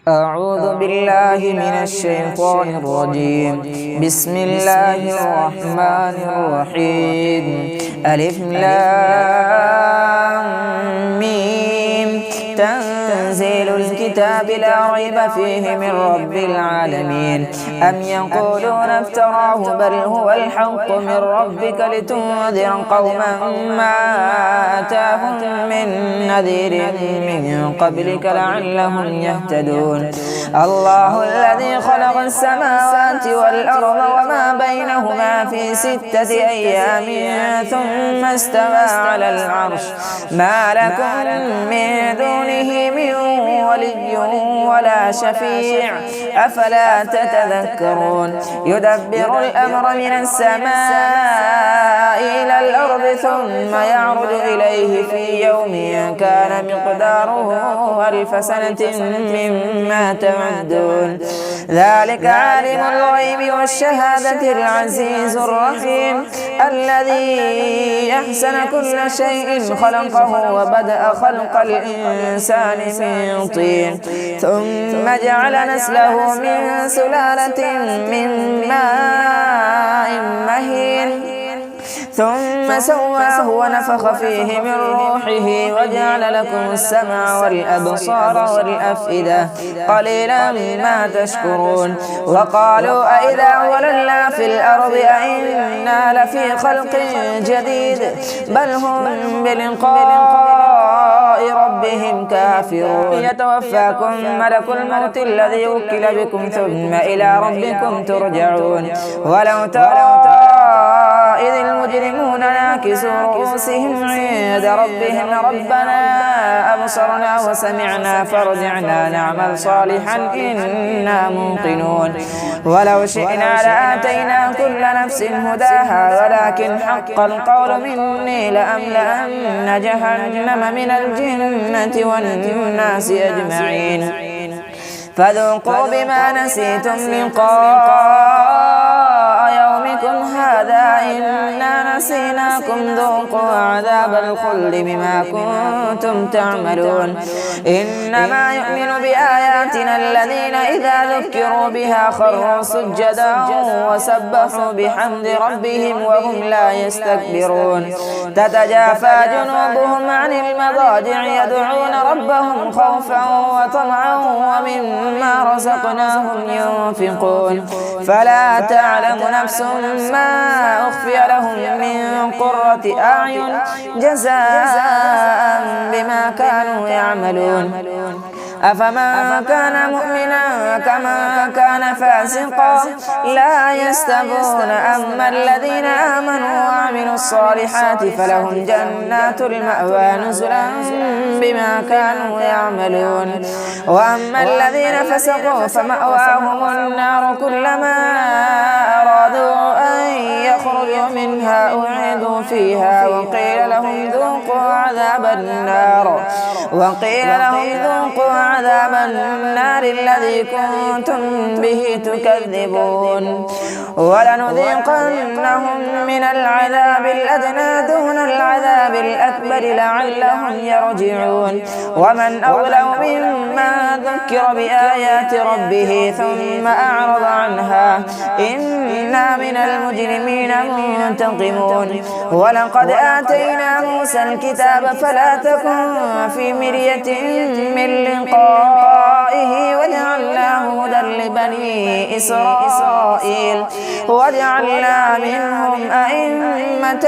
أعوذ بالله من الشيطان الرجيم. بسم الله الرحمن الرحيم. ألف لام ميم. تنزيل الكتاب لا ريب فيه من رب العالمين. أم يقولون افتراه بل هو الحق من ربك لتنذر قوما ما آتاهم من نذير من قبلك لعلهم يهتدون. الله الذي خلق السماوات والأرض وما بينهما في 6 أيام ثم استوى على العرش. ما لكم من دونه من ولي ولا شفيع أفلا تتذكرون. يدبر الأمر من السماء إلى الأرض ثم يعرج إليه في يوم كان مقداره 1000 سنة مما تعدون. ذلك عالم الغيب والشهادة العزيز الرحيم الذي أحسن كل شيء خلقه وبدأ خلق الإنسان من طين ثم جعل نسله من سلالة من ماء مهين ثم سواه ونفخ فيه من روحه وجعل لكم السمع والأبصار والأفئدة قليلا ما تشكرون. وقالوا أئذا ولنا في الأرض أئنا لفي خلق جديد بل هم بلقاء ربهم كافرون. يتوفاكم ملك الموت الذي وكل بكم ثم إلى ربكم ترجعون. ولو ترى إذ المجرمون ناكسوا رؤوسهم عند ربهم ربنا أبصرنا وسمعنا فارجعنا نعمل صالحا إنا موقنون. ولو شئنا لآتينا كل نفس هداها ولكن حق القول مني لأملأن جهنم من الجنة والناس أجمعين. فذوقوا بما نسيتم لقاء يومكم هذا إنا نسيناكم ذوقوا عذاب الخلد بما كنتم تعملون. إنما يؤمن بآياتنا الذين إذا ذكروا بها خروا سجدا وسبحوا بحمد ربهم وهم لا يستكبرون. تتجافى جنوبهم عن المضاجع يدعون ربهم خوفا وطمعا ومما رزقناهم ينفقون. فلا تعلم نفس ما أخفي لهم من قرة أعين جزاء بما كانوا يعملون. أفمن كان مؤمنا كمن كان فاسقا لا يستوون. أما الذين آمنوا وعملوا الصالحات فلهم جنات المأوى نزلا بما كانوا يعملون. وأما الذين فسقوا فمأواهم النار كلما أرادوا أن يخرجوا منها أعيدوا فيها وقيل لهم ذوقوا عذاب النار الذي كنتم به تكذبون. ولنذيقنهم من العذاب الأدنى دون العذاب الأكبر لعلهم يرجعون. ومن أظلم ممن ذكر بآيات ربه ثم أعرض عنها إنا من المجرمين منتقمون. ولقد آتينا موسى الكتاب فلا تكن في مرية من لقائه وجعلناه هدى لبني إسرائيل وجعلنا منهم أئمة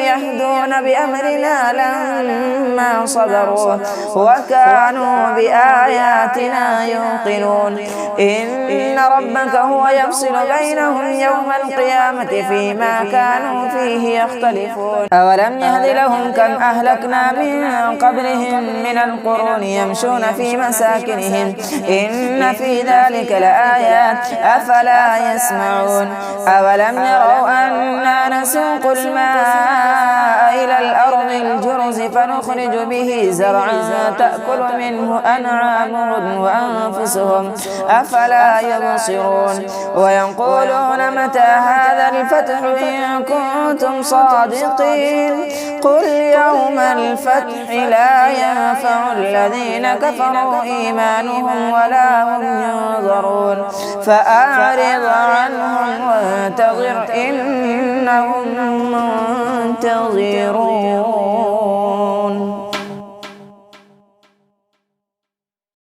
يهدون بأمرنا لما صبروا وكانوا بآياتنا يوقنون. إن ربك هو يفصل بينهم يوم القيامة فيما كانوا فيه يختلفون. أولم يهد لهم كم أهلكنا من قبلهم من القرون يمشون في مساكنهم إن في ذلك لآيات أفلا يسمعون. أولم يروا أنا نسوق الماء إلى الأرض الجرز فنخرج به زرعا تأكل منه أنعامهم وأنفسهم أفلا يبصرون ويقولون متى هذا الفتح إن كنتم صادقين قل يوم الفتح لا ينفع الذين كفروا إيمانهم ولا هم ينظرون فأعرض عنهم وانتظر إنهم منتظرون.